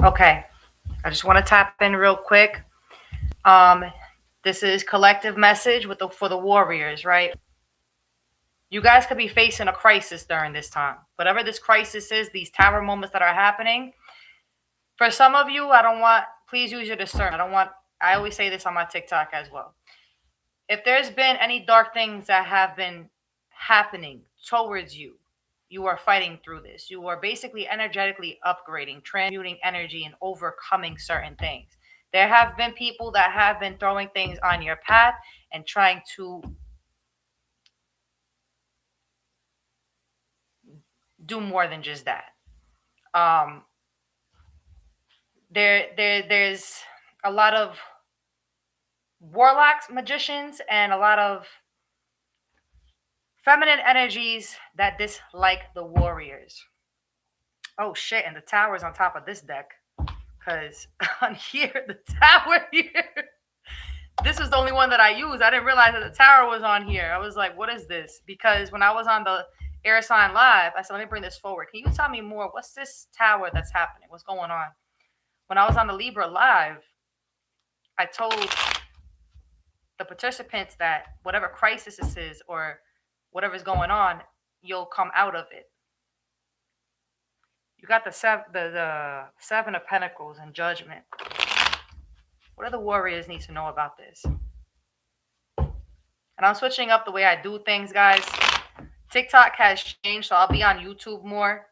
Okay. I just want to tap in real quick. Um, this is collective message with the for the warriors, right? You guys could be facing a crisis during this time. Whatever this crisis is, these tower moments that are happening. For some of you, I don't want. Please use your discernment. I don't want. I always say this on my TikTok as well. If there's been any dark things that have been happening towards you, you are fighting through this. You are basically energetically upgrading, transmuting energy, and overcoming certain things. There have been people that have been throwing things on your path and trying to do more than just that. Um, there's a lot of warlocks, magicians, and a lot of feminine energies that dislike the warriors. Oh shit! And the tower's on top of this deck. Cause on here, the tower here. This is the only one that I use. I didn't realize that the tower was on here. I was like, what is this? Because when I was on the air sign live, I said, let me bring this forward. Can you tell me more? What's this tower that's happening? What's going on? When I was on the Libra live, I told the participants that whatever crisis this is or whatever's going on, you'll come out of it. You got the seven of pentacles and judgment. What do the warriors need to know about this? And I'm switching up the way I do things, guys. TikTok has changed, so I'll be on YouTube more.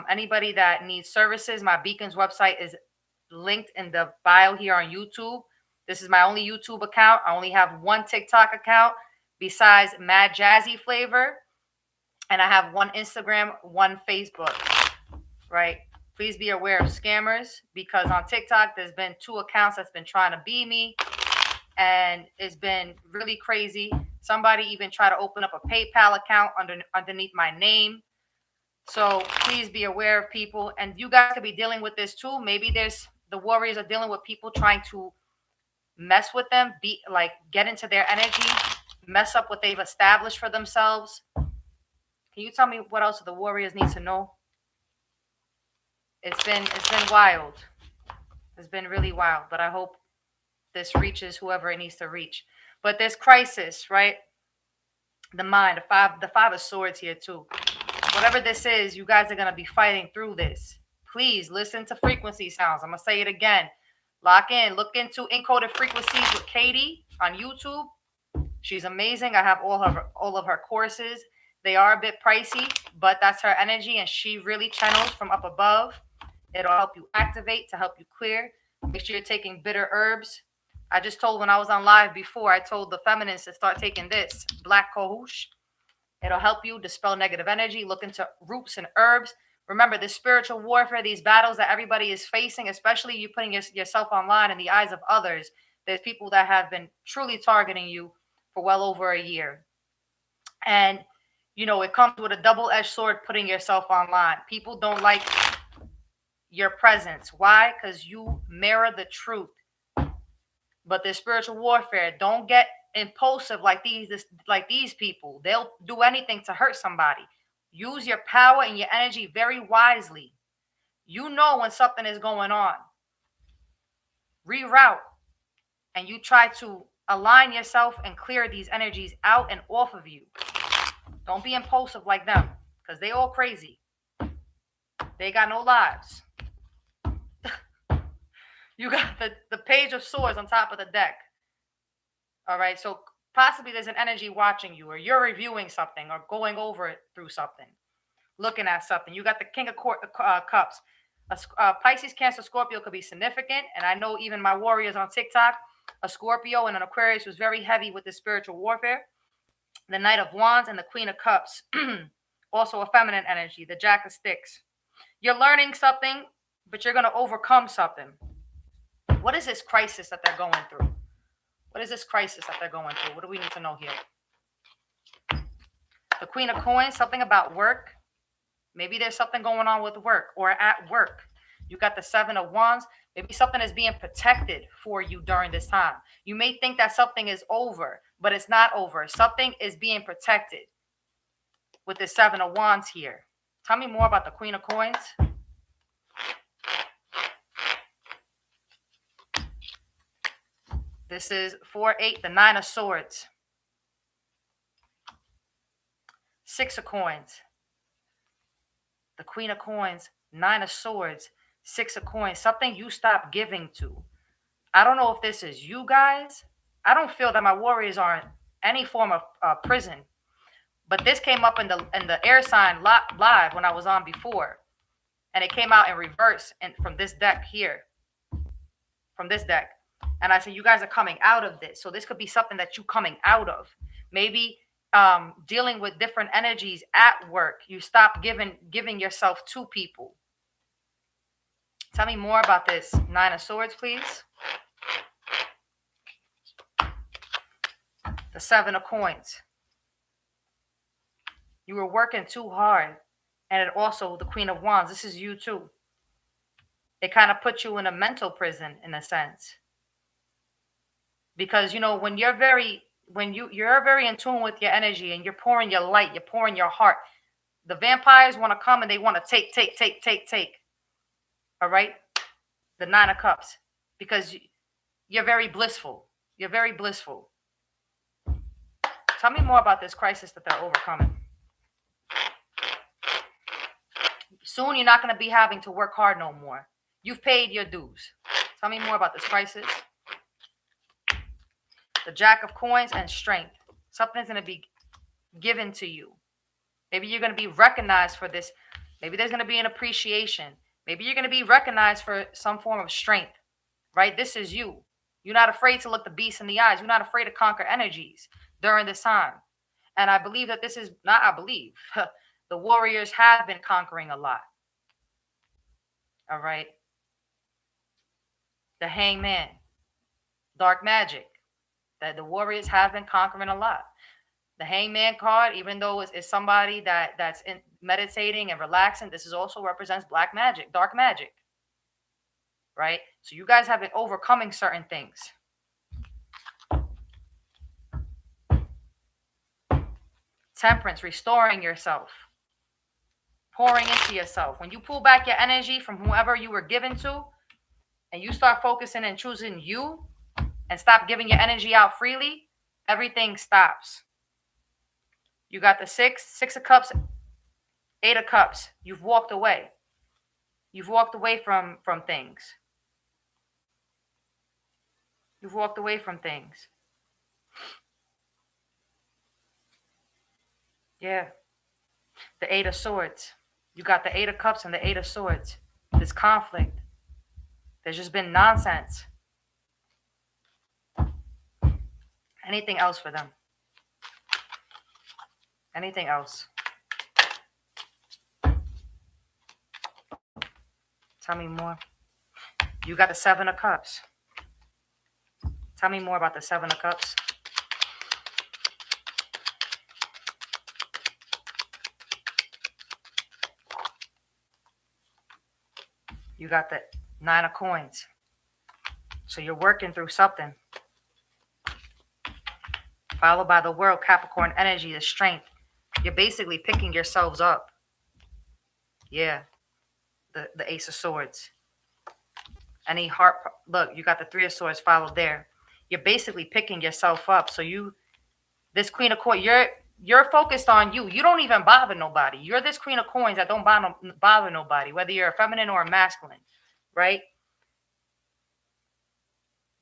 Anybody that needs services, my Beacons website is linked in the bio here on YouTube. This is my only YouTube account. I only have one TikTok account besides Mad Jazzy Flavor. And I have one Instagram, one Facebook, right? Please be aware of scammers because on TikTok, there's been 2 accounts that's been trying to be me. And it's been really crazy. Somebody even tried to open up a PayPal account underneath my name. So please be aware of people. And you guys could be dealing with this too. Maybe the warriors are dealing with people trying to mess with them, get into their energy, mess up what they've established for themselves. Can you tell me what else the warriors need to know? It's been wild. It's been really wild, but I hope this reaches whoever it needs to reach. But this crisis, right? The mind, the five of swords here too. Whatever this is, you guys are gonna be fighting through this. Please listen to frequency sounds. I'm gonna say it again. Lock in. Look into encoded frequencies with Katie on YouTube. She's amazing. I have all of her courses. They are a bit pricey, but that's her energy, and she really channels from up above. It'll help you activate to help you clear. Make sure you're taking bitter herbs. I just told when I was on live before, I told the feminists to start taking this black cohosh. It'll help you dispel negative energy. Look into roots and herbs. Remember, this spiritual warfare, these battles that everybody is facing, especially you putting yourself online in the eyes of others. There's people that have been truly targeting you for well over a year. And, it comes with a double-edged sword putting yourself online. People don't like your presence. Why? Because you mirror the truth. But this spiritual warfare, don't get impulsive like these people. They'll do anything to hurt somebody. Use your power and your energy very wisely. You know when something is going on. Reroute. And you try to align yourself and clear these energies out and off of you. Don't be impulsive like them, because they all crazy. They got no lives. You got the page of swords on top of the deck. All right, so possibly there's an energy watching you, or you're reviewing something, or going over it through something, looking at something. You got the King of Cups. Pisces, Cancer, Scorpio could be significant, and I know even my warriors on TikTok, a Scorpio and an Aquarius was very heavy with the spiritual warfare. The Knight of Wands and the Queen of Cups, also a feminine energy. The Jack of Sticks. You're learning something, but you're going to overcome something. What is this crisis that they're going through? What is this crisis that they're going through? What do we need to know here? The Queen of Coins, something about work. Maybe there's something going on with work or at work. You got the Seven of Wands. Maybe something is being protected for you during this time. You may think that something is over, but it's not over. Something is being protected with the Seven of Wands here. Tell me more about the Queen of Coins. This is 4, 8, the 9 of swords, 6 of coins, the Queen of coins, 9 of swords, 6 of coins. Something you stop giving to. I don't know if this is you guys. I don't feel that my warriors are in any form of prison. But this came up in the air sign live when I was on before. And it came out in reverse and from this deck here. From this deck. And I said, you guys are coming out of this. So this could be something that you coming out of. Maybe dealing with different energies at work. You stop giving yourself to people. Tell me more about this. 9 of swords, please. The 7 of coins. You were working too hard. And it also, the Queen of Wands. This is you too. It kind of puts you in a mental prison in a sense. Because, you know, when you're very in tune with your energy and you're pouring your light, you're pouring your heart, the vampires want to come and they want to take. All right? The 9 of cups. Because you're very blissful. You're very blissful. Tell me more about this crisis that they're overcoming. Soon you're not going to be having to work hard no more. You've paid your dues. Tell me more about this crisis. The Jack of coins and strength. Something's going to be given to you. Maybe you're going to be recognized for this. Maybe there's going to be an appreciation. Maybe you're going to be recognized for some form of strength. Right? This is you. You're not afraid to look the beast in the eyes. You're not afraid to conquer energies during this time. And I believe that this is, not I believe, the warriors have been conquering a lot. All right. The Hangman. Dark magic. That the warriors have been conquering a lot. The Hangman card, even though it's somebody that's in meditating and relaxing, this is also represents black magic, dark magic. Right? So you guys have been overcoming certain things. Temperance, restoring yourself. Pouring into yourself. When you pull back your energy from whoever you were given to, and you start focusing and choosing you, and stop giving your energy out freely, everything stops. You got the 6 of cups, 8 of cups. You've walked away. You've walked away from things. You've walked away from things. Yeah. The 8 of swords. You got the 8 of cups and the 8 of swords. This conflict. There's just been nonsense. Anything else for them? Anything else? Tell me more. You got the 7 of cups. Tell me more about the 7 of cups. You got the 9 of coins. So you're working through something. Followed by the world, Capricorn energy, the strength. You're basically picking yourselves up. Yeah. The Ace of Swords. Any heart, look, you got the 3 of Swords followed there. You're basically picking yourself up. So this Queen of Coins, you're focused on you. You don't even bother nobody. You're this Queen of Coins that don't bother nobody, whether you're a feminine or a masculine, right?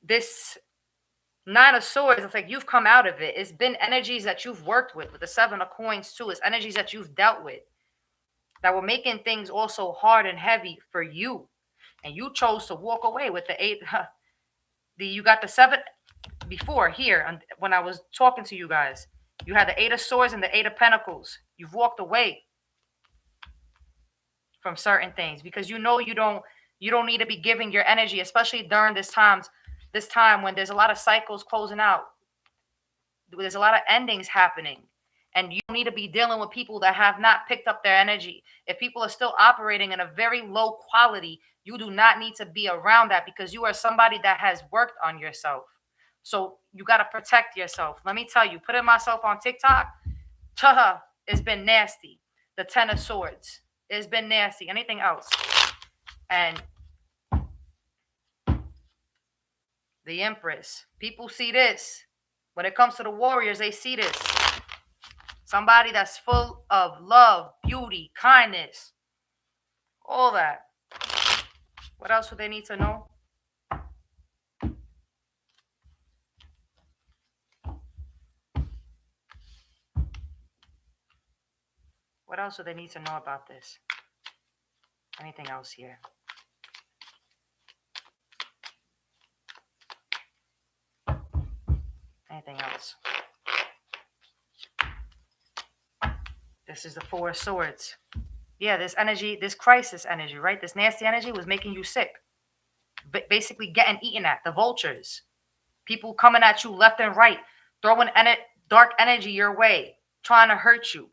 This 9 of Swords, it's like you've come out of it. It's been energies that you've worked with the 7 of Coins too. It's energies that you've dealt with that were making things also hard and heavy for you. And you chose to walk away with the 8. You got the 7 before here when I was talking to you guys. You had the 8 of Swords and the 8 of Pentacles. You've walked away from certain things because you know you don't need to be giving your energy, especially during this time when there's a lot of cycles closing out. There's a lot of endings happening. And you don't need to be dealing with people that have not picked up their energy. If people are still operating in a very low quality, you do not need to be around that because you are somebody that has worked on yourself. So you got to protect yourself. Let me tell you, putting myself on TikTok, it's been nasty. The 10 of Swords, it's been nasty. Anything else? And The Empress. People see this. When it comes to the warriors, they see this. Somebody that's full of love, beauty, kindness, all that. What else would they need to know? What else do they need to know about this? Anything else here? Anything else? This is the Four of Swords. Yeah, this energy, this crisis energy, right? This nasty energy was making you sick. Basically getting eaten at. The vultures. People coming at you left and right. Throwing dark energy your way. Trying to hurt you.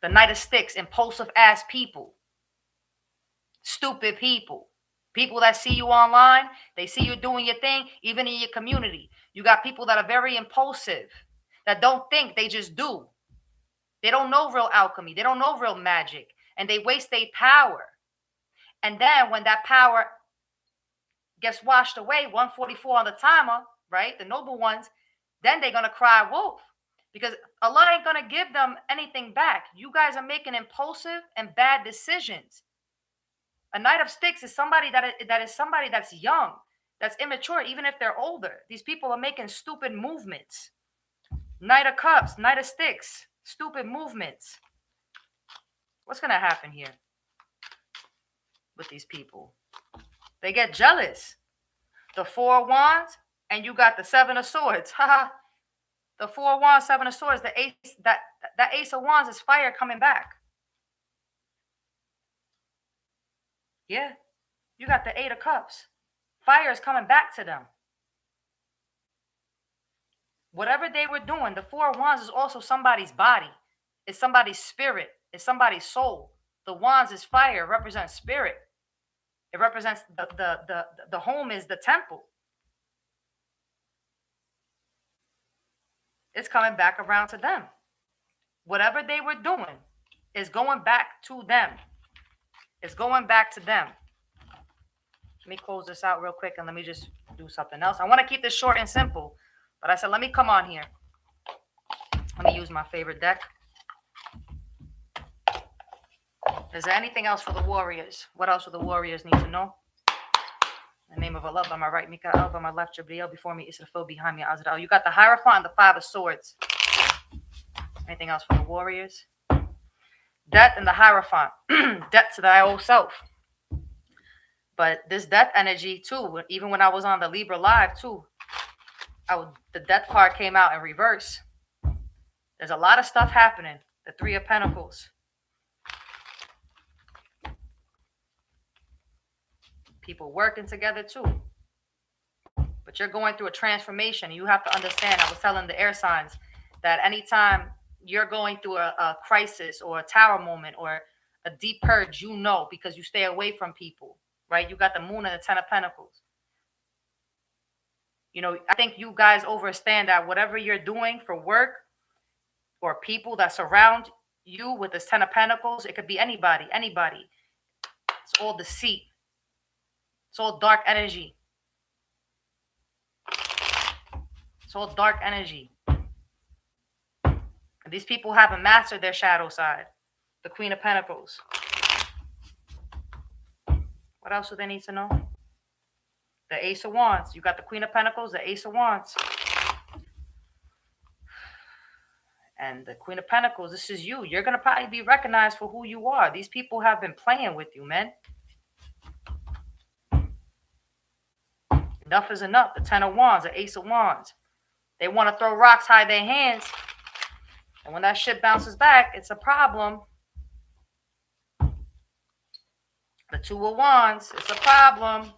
The Knight of Sticks. Impulsive ass people. Stupid people. People that see you online. They see you doing your thing. Even in your community. You got people that are very impulsive. That don't think. They just do. They don't know real alchemy. They don't know real magic. And they waste their power. And then when that power gets washed away, 144 on the timer, right? The noble ones, then they're going to cry wolf. Because Allah ain't going to give them anything back. You guys are making impulsive and bad decisions. A Knight of Sticks is somebody that is somebody that's young, that's immature, even if they're older. These people are making stupid movements. Knight of Cups, Knight of Sticks, stupid movements. What's going to happen here with these people? They get jealous. The Four of Wands, and you got the Seven of Swords. The Four of Wands, Seven of Swords, the Ace, that Ace of Wands is fire coming back. Yeah. You got the Eight of Cups. Fire is coming back to them. Whatever they were doing, the Four of Wands is also somebody's body. It's somebody's spirit. It's somebody's soul. The Wands is fire. It represents spirit. It represents the home is the temple. It's coming back around to them. Whatever they were doing is going back to them. It's going back to them. Let me close this out real quick and let me just do something else. I want to keep this short and simple, but I said, let me come on here. Let me use my favorite deck. Is there anything else for the warriors? What else do the warriors need to know? In the name of Allah, by my right, Mikael, by my left, Jabriel, before me, Israfil, behind me, Azrael. You got the Hierophant and the Five of Swords. Anything else for the warriors? Death and the Hierophant. Death to thy old self. But this death energy, too, even when I was on the Libra Live, too, the death card came out in reverse. There's a lot of stuff happening. The Three of Pentacles. People working together too. But you're going through a transformation. You have to understand, I was telling the air signs that anytime you're going through a crisis or a tower moment or a deep purge, you know, because you stay away from people, right? You got the Moon and the Ten of Pentacles. You know, I think you guys understand that whatever you're doing for work or people that surround you with this Ten of Pentacles, it could be anybody. It's all deceit. It's all dark energy. It's all dark energy. And these people haven't mastered their shadow side. The Queen of Pentacles. What else do they need to know? The Ace of Wands. You got the Queen of Pentacles, the Ace of Wands. And the Queen of Pentacles, this is you. You're going to probably be recognized for who you are. These people have been playing with you, man. Enough is enough. The Ten of Wands, the Ace of Wands. They want to throw rocks, hide their hands. And when that shit bounces back, it's a problem. The Two of Wands, it's a problem.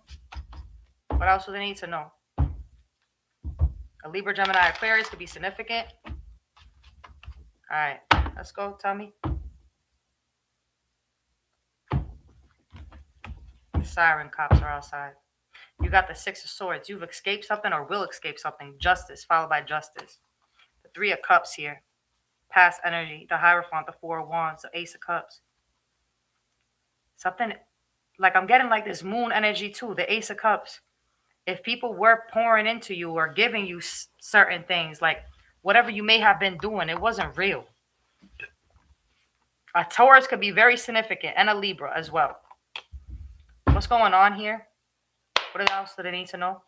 What else do they need to know? A Libra, Gemini, Aquarius could be significant. All right, let's go. Tell me. The siren cops are outside. You got the Six of Swords. You've escaped something or will escape something. Justice, followed by justice. The Three of Cups here. Past energy. The Hierophant, the Four of Wands, the Ace of Cups. Something, like I'm getting like this moon energy too. The Ace of Cups. If people were pouring into you or giving you certain things, like whatever you may have been doing, it wasn't real. A Taurus could be very significant, and a Libra as well. What's going on here? What else do they need to know?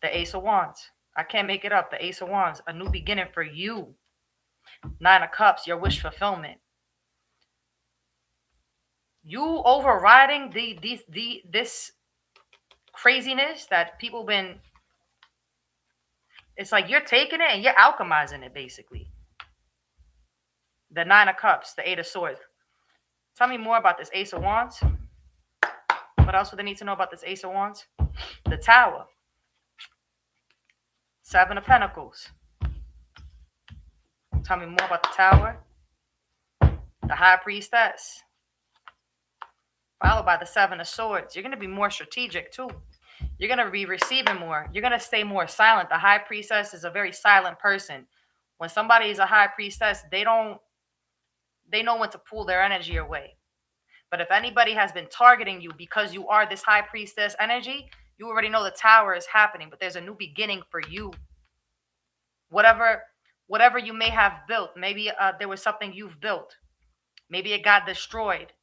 The Ace of Wands. I can't make it up. The Ace of Wands, a new beginning for you. Nine of Cups, your wish fulfillment. You overriding this craziness that people been. It's like you're taking it and you're alchemizing it, basically. The Nine of Cups, the Eight of Swords. Tell me more about this Ace of Wands. What else would they need to know about this Ace of Wands? The Tower. Seven of Pentacles. Tell me more about the Tower. The High Priestess. Followed by the Seven of Swords. You're going to be more strategic too. You're going to be receiving more. You're going to stay more silent. The High Priestess is a very silent person. When somebody is a High Priestess, they know when to pull their energy away. But if anybody has been targeting you because you are this High Priestess energy, you already know the Tower is happening, but there's a new beginning for you. Whatever you may have built, maybe there was something you've built. Maybe it got destroyed.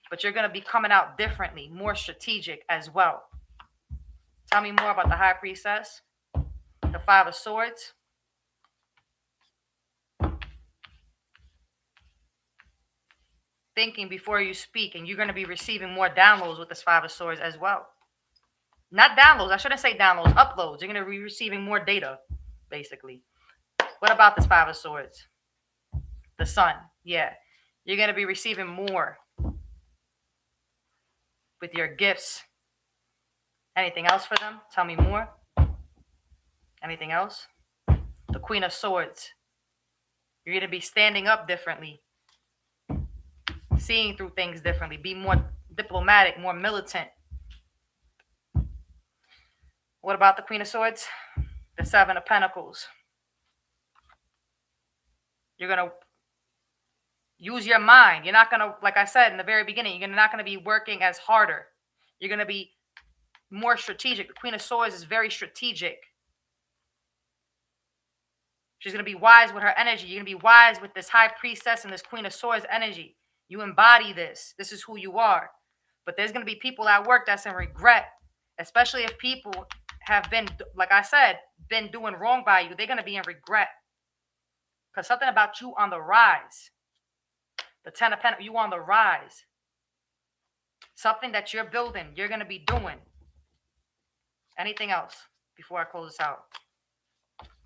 But you're going to be coming out differently, more strategic as well. Tell me more about the High Priestess. The Five of Swords. Thinking before you speak, and you're going to be receiving more downloads with this Five of Swords as well. Not downloads. I shouldn't say downloads. Uploads. You're going to be receiving more data, basically. What about this Five of Swords? The Sun. Yeah. You're going to be receiving more with your gifts. Anything else for them? Tell me more. Anything else? The Queen of Swords. You're going to be standing up differently. Seeing through things differently. Be more diplomatic, more militant. What about the Queen of Swords? The Seven of Pentacles. You're going to use your mind. You're not going to, like I said in the very beginning, you're not going to be working as harder. You're going to be more strategic. The Queen of Swords is very strategic. She's going to be wise with her energy. You're going to be wise with this High Priestess and this Queen of Swords energy. You embody this. This is who you are. But there's going to be people at work that's in regret, especially if people have been, like I said, been doing wrong by you. They're going to be in regret. Because something about you on the rise. The Ten of Pentacles, you on the rise. Something that you're building, you're going to be doing. Anything else before I close this out?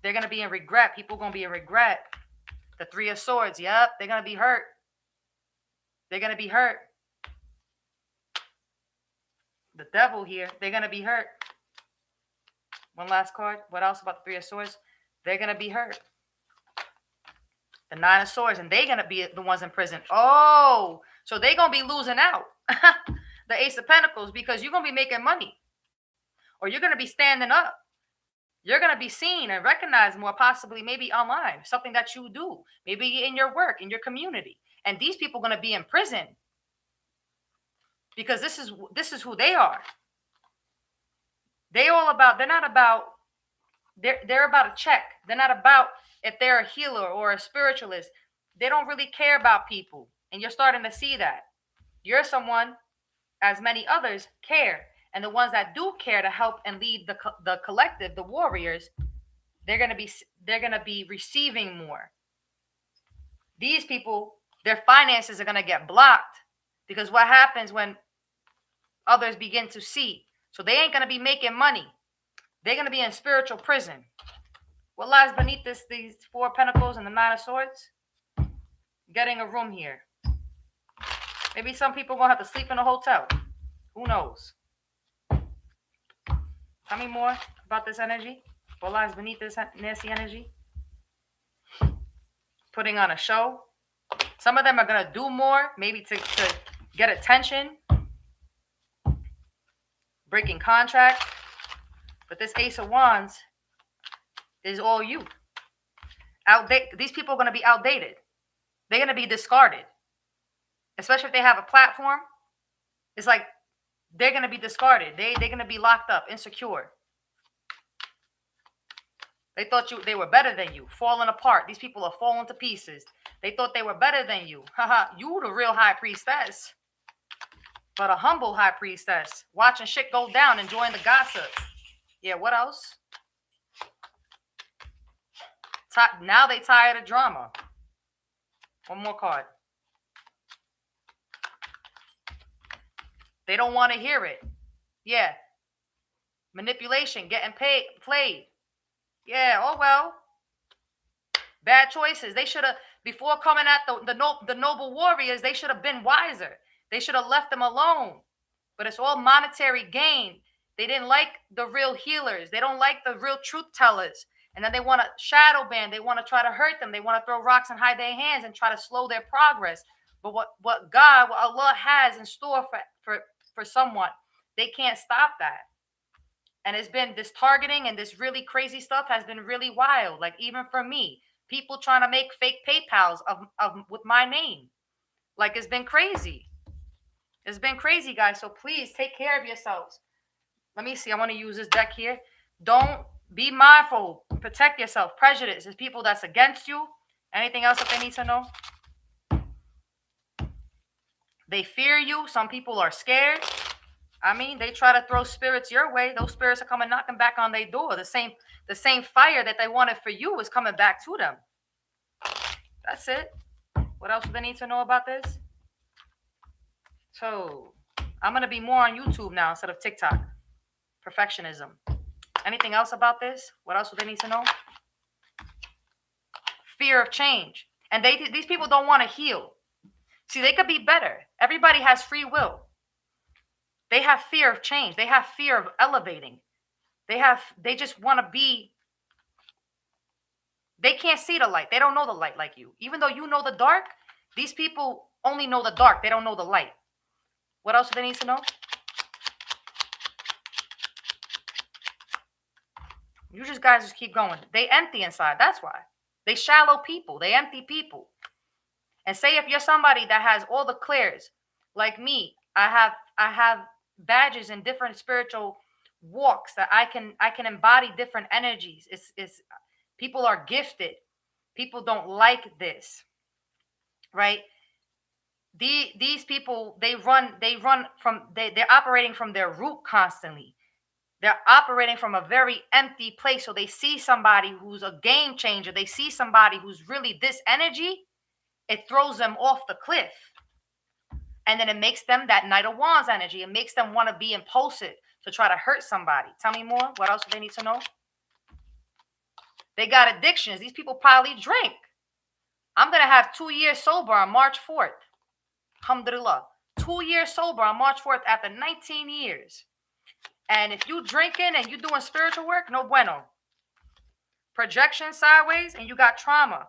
They're going to be in regret. People are going to be in regret. The Three of Swords, yep, they're going to be hurt. They're going to be hurt. The Devil here, they're going to be hurt. One last card. What else about the Three of Swords? They're going to be hurt. The Nine of Swords, and they're going to be the ones in prison. Oh, so they're going to be losing out. The Ace of Pentacles, because you're going to be making money. Or you're going to be standing up. You're going to be seen and recognized more, possibly maybe online. Something that you do. Maybe in your work, in your community. And these people are going to be in prison. Because this is who they are. They're not about, they're about a check. They're not about if they're a healer or a spiritualist. They don't really care about people. And you're starting to see that. You're someone, as many others, care. And the ones that do care to help and lead the collective, the warriors, they're going to be receiving more. These people, their finances are going to get blocked. Because what happens when others begin to see? So they ain't going to be making money. They're going to be in spiritual prison. What lies beneath these Four of Pentacles and the Nine of Swords? Getting a room here. Maybe some people are going to have to sleep in a hotel. Who knows? Tell me more about this energy. What lies beneath this nasty energy? Putting on a show. Some of them are going to do more, maybe to get attention. Breaking contract. But this Ace of Wands is all you. These people are going to be outdated. They're going to be discarded. Especially if they have a platform. It's like they're going to be discarded. They're going to be locked up, insecure. They thought they were better than you, falling apart. These people are falling to pieces. They thought they were better than you. Haha, you the real high priestess. But a humble high priestess, watching shit go down, enjoying the gossip. Yeah, what else? Now they tired of drama. One more card. They don't want to hear it. Yeah. Manipulation, getting played. Yeah, oh well. Bad choices. They should have, before coming at the noble warriors, they should have been wiser. They should have left them alone. But it's all monetary gain. They didn't like the real healers. They don't like the real truth tellers. And then they want to shadow ban. They want to try to hurt them. They want to throw rocks and hide their hands and try to slow their progress. But what Allah has in store for someone, they can't stop that. And it's been this targeting and this really crazy stuff has been really wild. Like even for me, people trying to make fake PayPals of with my name. Like it's been crazy. It's been crazy, guys. So please take care of yourselves. Let me see. I want to use this deck here. Don't be mindful. Protect yourself. Prejudice is people that's against you. Anything else that they need to know? They fear you. Some people are scared. I mean, they try to throw spirits your way. Those spirits are coming knocking back on their door. The same fire that they wanted for you is coming back to them. That's it. What else do they need to know about this? So, I'm going to be more on YouTube now instead of TikTok. Perfectionism. Anything else about this? What else do they need to know? Fear of change. And these people don't want to heal. See, they could be better. Everybody has free will. They have fear of change. They have fear of elevating. They just want to be. They can't see the light. They don't know the light like you. Even though you know the dark, these people only know the dark. They don't know the light. What else do they need to know? You guys just keep going. They empty inside. That's why. They shallow people. They empty people. And say if you're somebody that has all the clears, like me, I have badges in different spiritual walks that I can embody different energies. It's people are gifted. People don't like this, right? These people they're operating from their root constantly. They're operating from a very empty place. So they see somebody who's a game changer. They see somebody who's really this energy. It throws them off the cliff. And then it makes them that Knight of Wands energy. It makes them want to be impulsive to try to hurt somebody. Tell me more. What else do they need to know? They got addictions. These people probably drink. I'm going to have 2 years sober on March 4th. Alhamdulillah. 2 years sober on March 4th after 19 years. And if you drinking and you doing spiritual work, no bueno. Projection sideways and you got trauma.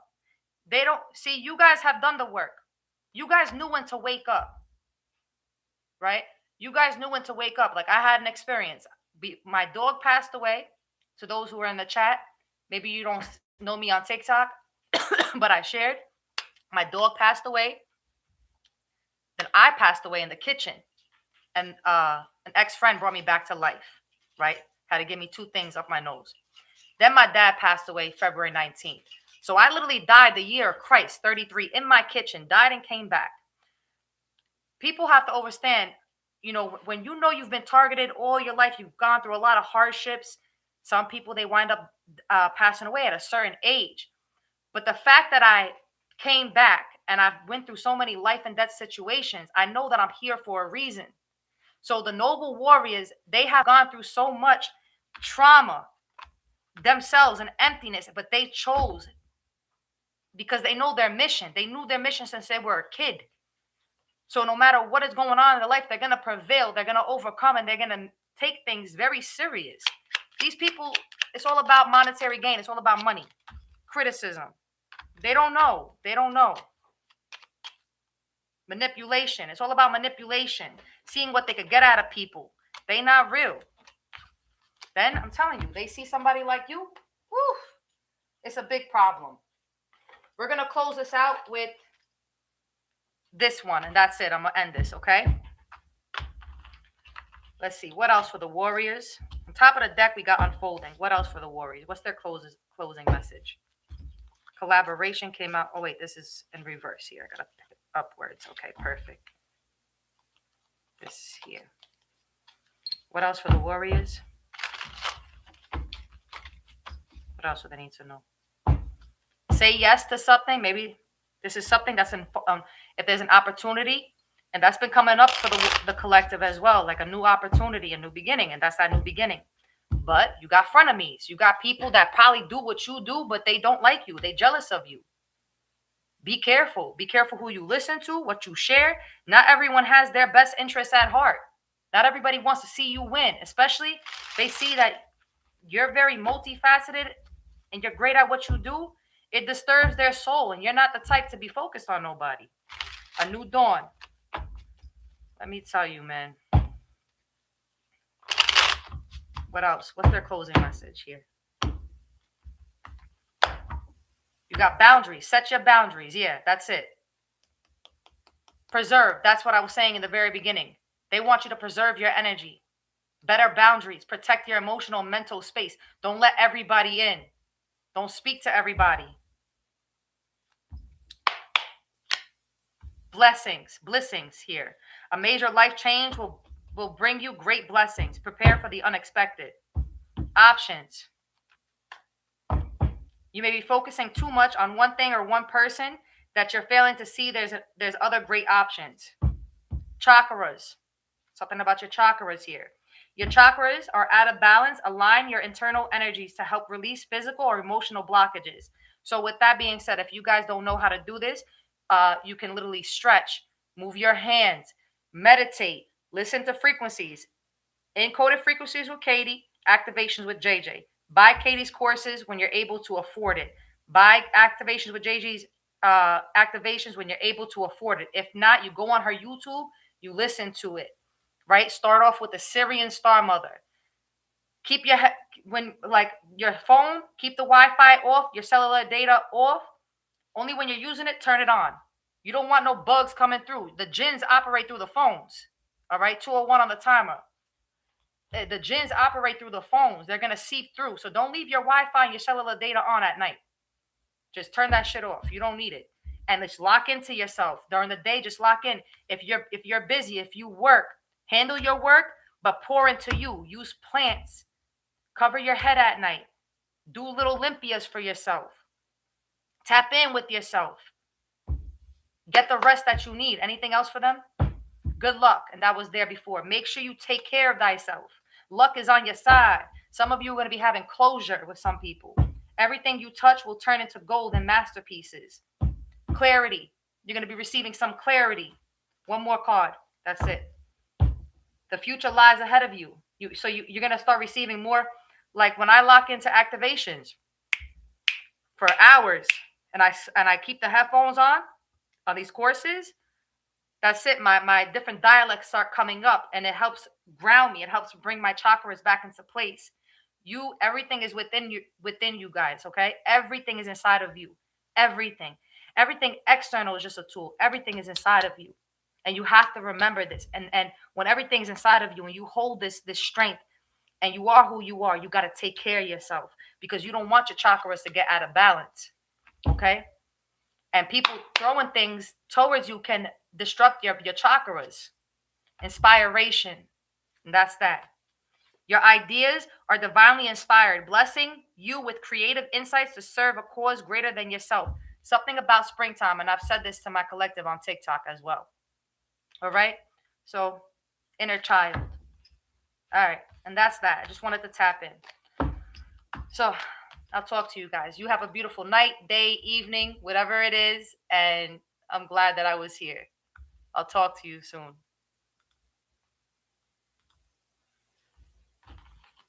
They don't see, you guys have done the work. You guys knew when to wake up. Right? You guys knew when to wake up. Like I had an experience. My dog passed away. To those who are in the chat, maybe you don't know me on TikTok, but I shared. My dog passed away. Then I passed away in the kitchen. And an ex-friend brought me back to life. Right? Had to give me 2 things up my nose. Then my dad passed away February 19th. So I literally died the year of Christ, 33, in my kitchen, died and came back. People have to understand, when you know you've been targeted all your life, you've gone through a lot of hardships. Some people, they wind up passing away at a certain age. But the fact that I came back and I went through so many life and death situations, I know that I'm here for a reason. So the noble warriors, they have gone through so much trauma themselves and emptiness, but they chose because they know their mission. They knew their mission since they were a kid. So no matter what is going on in their life, they're going to prevail. They're going to overcome and they're going to take things very serious. These people, it's all about monetary gain. It's all about money. Criticism. They don't know. They don't know. Manipulation. It's all about manipulation. Seeing what they could get out of people. They not real. Then I'm telling you, they see somebody like you. Whew, it's a big problem. We're going to close this out with this one, and that's it. I'm going to end this, okay? Let's see. What else for the Warriors? On top of the deck, we got unfolding. What else for the Warriors? What's their closing message? Collaboration came out. Oh, wait. This is in reverse here. I got to pick it upwards. Okay, perfect. This here. What else for the Warriors? What else do they need to know? Say yes to something. Maybe this is something that's in, if there's an opportunity, and that's been coming up for the collective as well, like a new opportunity, a new beginning, and that's that new beginning. But you got frenemies. You got people that probably do what you do, but they don't like you. They jealous of you. Be careful. Be careful who you listen to, what you share. Not everyone has their best interests at heart. Not everybody wants to see you win, especially they see that you're very multifaceted and you're great at what you do. It disturbs their soul, and you're not the type to be focused on nobody. A new dawn. Let me tell you, man. What else? What's their closing message here? You got boundaries. Set your boundaries. Yeah, that's it. Preserve. That's what I was saying in the very beginning. They want you to preserve your energy. Better boundaries. Protect your emotional and mental space. Don't let everybody in. Don't speak to everybody. Blessings here. A major life change will bring you great blessings. Prepare for the unexpected. Options. You may be focusing too much on one thing or one person that you're failing to see there's other great options. Chakras. Something about your chakras here. Your chakras are out of balance. Align your internal energies to help release physical or emotional blockages. So with that being said, if you guys don't know how to do this, you can literally stretch, move your hands, meditate, listen to frequencies, encoded frequencies with Katie, activations with JJ. Buy Katie's courses when you're able to afford it. Buy activations with JJ's activations when you're able to afford it. If not, you go on her YouTube, you listen to it, right? Start off with the Syrian Star Mother. Keep your your phone, keep the Wi-Fi off, your cellular data off. Only when you're using it, turn it on. You don't want no bugs coming through. The jinns operate through the phones. All right, 201 on the timer. The jinns operate through the phones. They're going to seep through. So don't leave your Wi-Fi and your cellular data on at night. Just turn that shit off. You don't need it. And just lock into yourself. During the day, just lock in. If you're busy, if you work, handle your work, but pour into you. Use plants. Cover your head at night. Do little Olympias for yourself. Tap in with yourself. Get the rest that you need. Anything else for them? Good luck. And that was there before. Make sure you take care of thyself. Luck is on your side. Some of you are going to be having closure with some people. Everything you touch will turn into gold and masterpieces. Clarity. You're going to be receiving some clarity. One more card. That's it. The future lies ahead of you. You're going to start receiving more. Like when I lock into activations for hours and I keep the headphones on these courses, that's it. My different dialects start coming up, and it helps ground me. It helps bring my chakras back into place. Everything is within you guys, okay? Everything is inside of you. Everything external is just a tool. Everything is inside of you, and you have to remember this. And when everything's inside of you, and you hold this strength, and you are who you are, you got to take care of yourself, because you don't want your chakras to get out of balance, okay? And people throwing things towards you can disrupt your chakras. Inspiration. And that's that. Your ideas are divinely inspired, blessing you with creative insights to serve a cause greater than yourself. Something about springtime, and I've said this to my collective on TikTok as well. All right? So, inner child. All right. And that's that. I just wanted to tap in. So, I'll talk to you guys. You have a beautiful night, day, evening, whatever it is. And I'm glad that I was here. I'll talk to you soon.